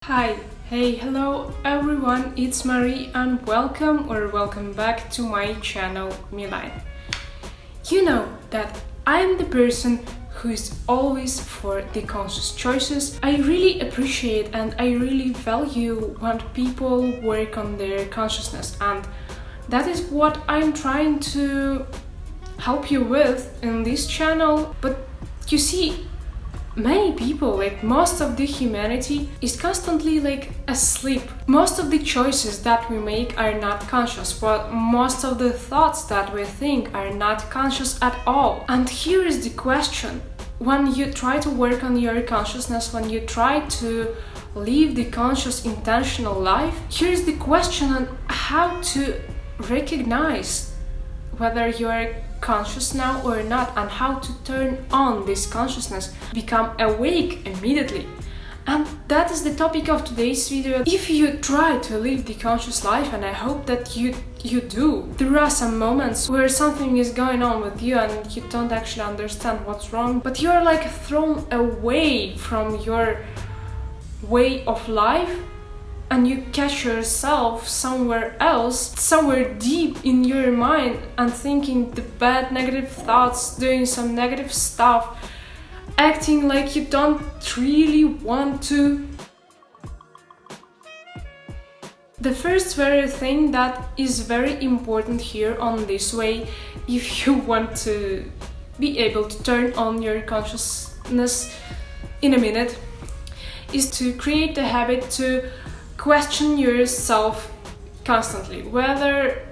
Hi, hey, hello everyone, it's Marie and welcome back to my channel Milan. You know that I'm the person who is always for the conscious choices. I really appreciate and I really value when people work on their consciousness, and that is what I'm trying to help you with in this channel. But you see, many people, most of the humanity, is constantly asleep. Most of the choices that we make are not conscious, but most of the thoughts that we think are not conscious at all. And here is the question: when you try to work on your consciousness, when you try to live the conscious intentional life, here's the question on how to recognize whether you are conscious now or not, and how to turn on this consciousness, become awake immediately. And that is the topic of today's video. If you try to live the conscious life, and I hope that you do, there are some moments where something is going on with you and you don't actually understand what's wrong, but you're thrown away from your way of life, and you catch yourself somewhere else, somewhere deep in your mind, and thinking the bad negative thoughts, doing some negative stuff, acting like you don't really want to. The first very thing that is very important here on this way, if you want to be able to turn on your consciousness in a minute, is to create the habit to question yourself constantly, whether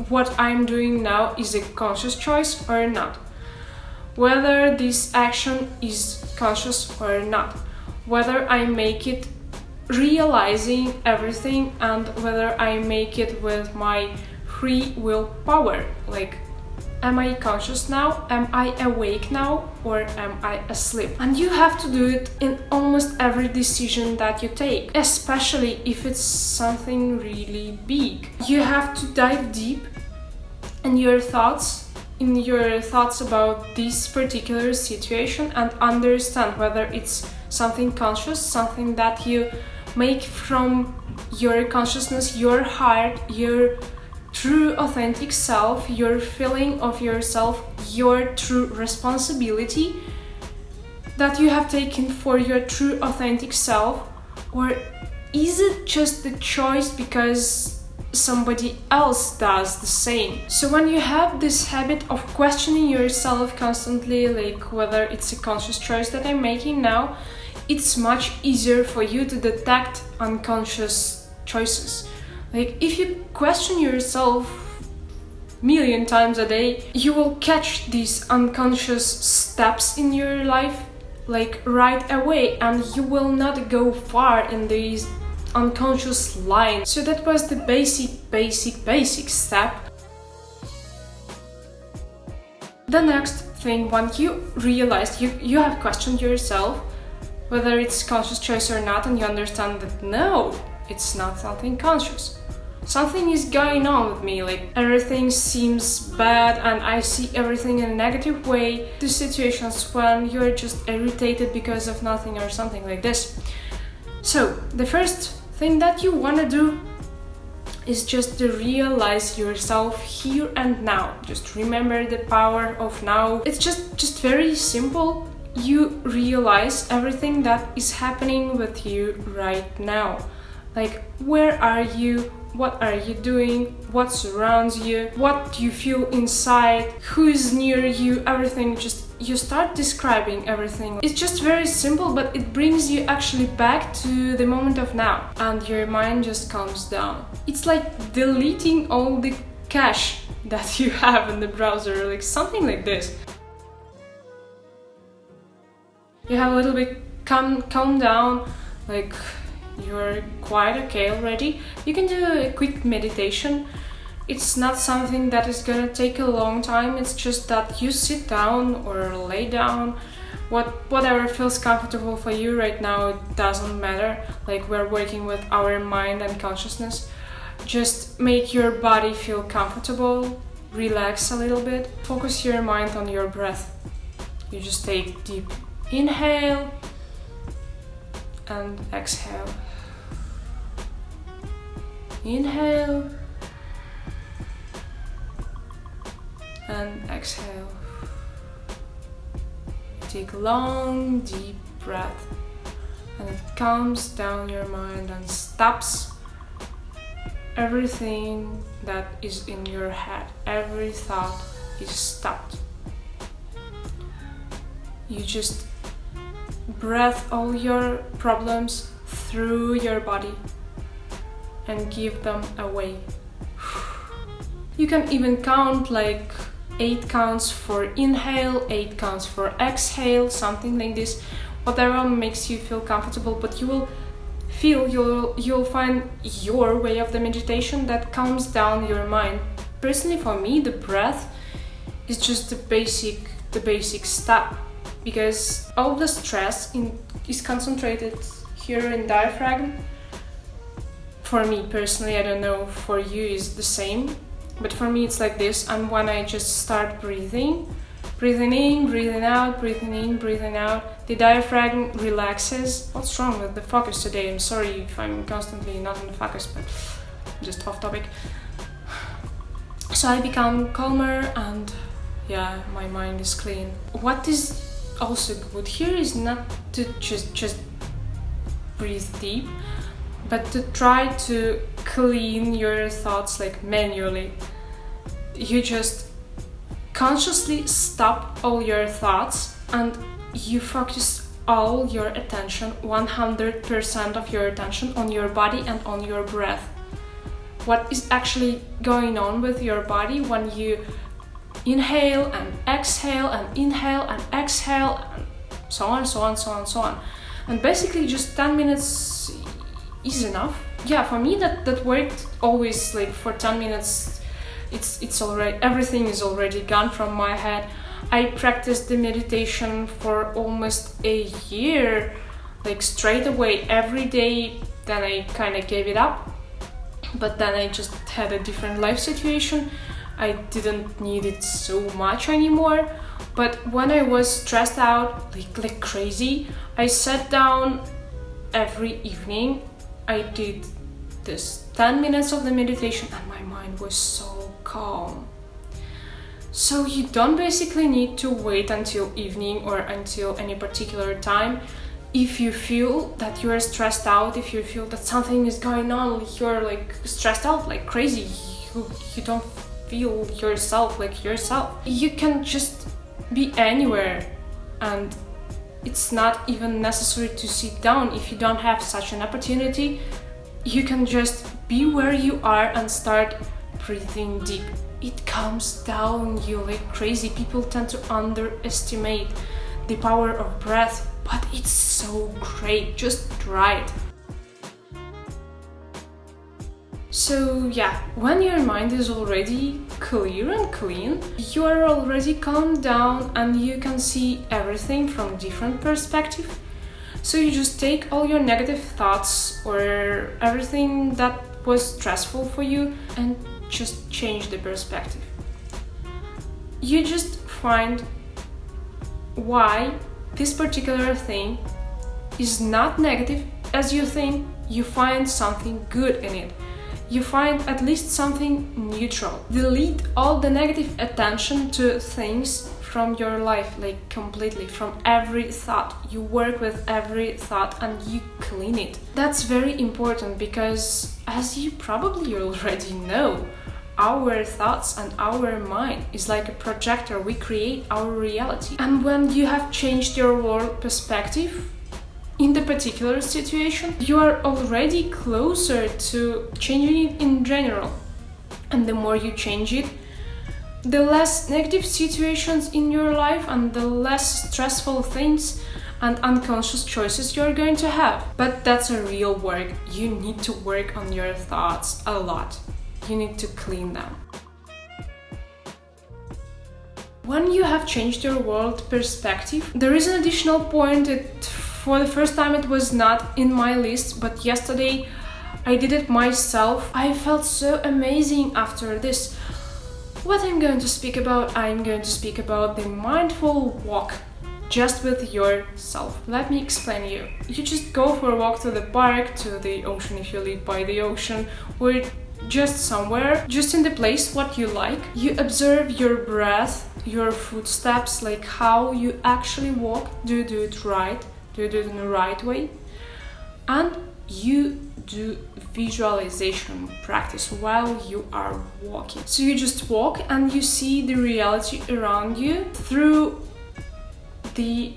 what I'm doing now is a conscious choice or not, whether this action is conscious or not, whether I make it realizing everything, and whether I make it with my free will power. Am I conscious now? Am I awake now? Or am I asleep? And you have to do it in almost every decision that you take, especially if it's something really big. You have to dive deep in your thoughts about this particular situation, and understand whether it's something conscious, something that you make from your consciousness, your heart, your true authentic self, your feeling of yourself, your true responsibility that you have taken for your true authentic self, or is it just the choice because somebody else does the same? So when you have this habit of questioning yourself constantly, whether it's a conscious choice that I'm making now, it's much easier for you to detect unconscious choices. If you question yourself million times a day, you will catch these unconscious steps in your life right away, and you will not go far in these unconscious lines. So that was the basic step. The next thing, when you realize you have questioned yourself whether it's conscious choice or not, and you understand that no, it's not something conscious. Something is going on with me, everything seems bad and I see everything in a negative way. The situations when you're just irritated because of nothing or something like this. So the first thing that you want to do is just to realize yourself here and now. Just remember the power of now. It's just very simple. You realize everything that is happening with you right now. Where are you? What are you doing? What surrounds you? What do you feel inside? Who is near you? Everything, you start describing everything. It's just very simple, but it brings you actually back to the moment of now, and your mind just calms down. It's like deleting all the cache that you have in the browser, something like this. You have a little bit calm down, you're quite okay already. You can do a quick meditation. It's not something that is gonna take a long time. It's just that you sit down or lay down, whatever feels comfortable for you right now. It doesn't matter. We're working with our mind and consciousness. Just make your body feel comfortable, relax a little bit, focus your mind on your breath. You just take deep inhale and exhale. Inhale and exhale. Take a long, deep breath, and it calms down your mind and stops everything that is in your head. Every thought is stopped. You just breathe all your problems through your body and give them away. You can even count like 8 counts for inhale, 8 counts for exhale, something like this, whatever makes you feel comfortable, but you will feel you'll find your way of the meditation that calms down your mind. Personally, for me, the breath is just the basic step, because all the stress is concentrated here in diaphragm. For me personally, I don't know for you is the same, but for me it's like this. And when I just start breathing in, breathing out, breathing in, breathing out, the diaphragm relaxes. What's wrong with the focus today? I'm sorry if I'm constantly not in the focus, but just off topic. So I become calmer and yeah, my mind is clean. What is also good here is not to just breathe deep, but to try to clean your thoughts like manually. You just consciously stop all your thoughts and you focus all your attention, 100% of your attention on your body and on your breath. What is actually going on with your body when you inhale and exhale and inhale and exhale and so on. And basically just 10 minutes is enough. Yeah, for me that worked always. Like for 10 minutes it's already, everything is already gone from my head. I practiced the meditation for almost a year, like straight away every day. Then I kind of gave it up, but then I just had a different life situation. I didn't need it so much anymore. But when I was stressed out like crazy, I sat down every evening. I did this 10 minutes of the meditation and my mind was so calm. So you don't basically need to wait until evening or until any particular time. If you feel that you are stressed out, if you feel that something is going on, you're like stressed out like crazy, you don't feel yourself like yourself, you can just be anywhere, and it's not even necessary to sit down. If you don't have such an opportunity, you can just be where you are and start breathing deep. It calms down you like crazy. People tend to underestimate the power of breath, but it's so great. Just try it. So yeah, when your mind is already clear and clean, you are already calmed down and you can see everything from different perspective. So you just take all your negative thoughts or everything that was stressful for you and just change the perspective. You just find why this particular thing is not negative as you think. You find something good in it. You find at least something neutral. Delete all the negative attention to things from your life, like completely, from every thought. You work with every thought and you clean it. That's very important because, as you probably already know, our thoughts and our mind is like a projector. We create our reality. And when you have changed your world perspective in the particular situation, you are already closer to changing it in general. And the more you change it, the less negative situations in your life and the less stressful things and unconscious choices you're going to have. But that's a real work. You need to work on your thoughts a lot. You need to clean them. When you have changed your world perspective, there is an additional point that for the first time it was not in my list, but yesterday I did it myself. I felt so amazing after this. What I'm going to speak about the mindful walk. just with yourself. Let me explain you. You just go for a walk to the park, to the ocean if you live by the ocean, or just somewhere, just in the place what you like. You observe your breath, your footsteps, like how you actually walk. Do you do it right? Do you do it in the right way? And you do visualization practice while you are walking. So you just walk and you see the reality around you through the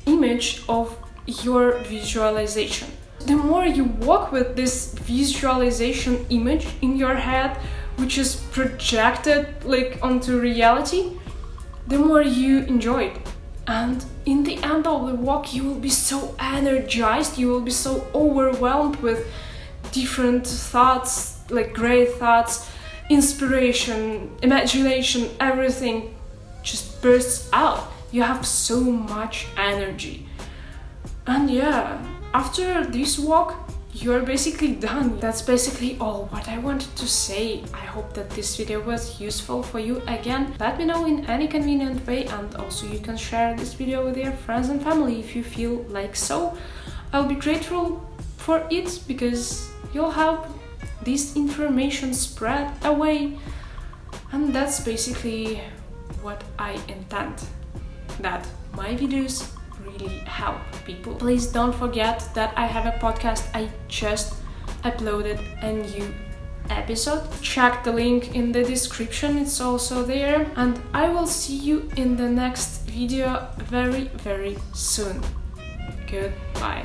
image of your visualization. The more you walk with this visualization image in your head, which is projected like onto reality, the more you enjoy it. And in the end of the walk, you will be so energized, you will be so overwhelmed with different thoughts, like great thoughts, inspiration, imagination, everything just bursts out. You have so much energy. And yeah, after this walk, you're basically done. That's basically all what I wanted to say. I hope that this video was useful for you. Again, let me know in any convenient way, and also you can share this video with your friends and family if you feel like so. I'll be grateful for it because you'll help this information spread away. And that's basically what I intend, that my videos really help people. Please don't forget that I have a podcast. I just uploaded a new episode. Check the link in the description, it's also there. And I will see you in the next video very, very soon. Goodbye.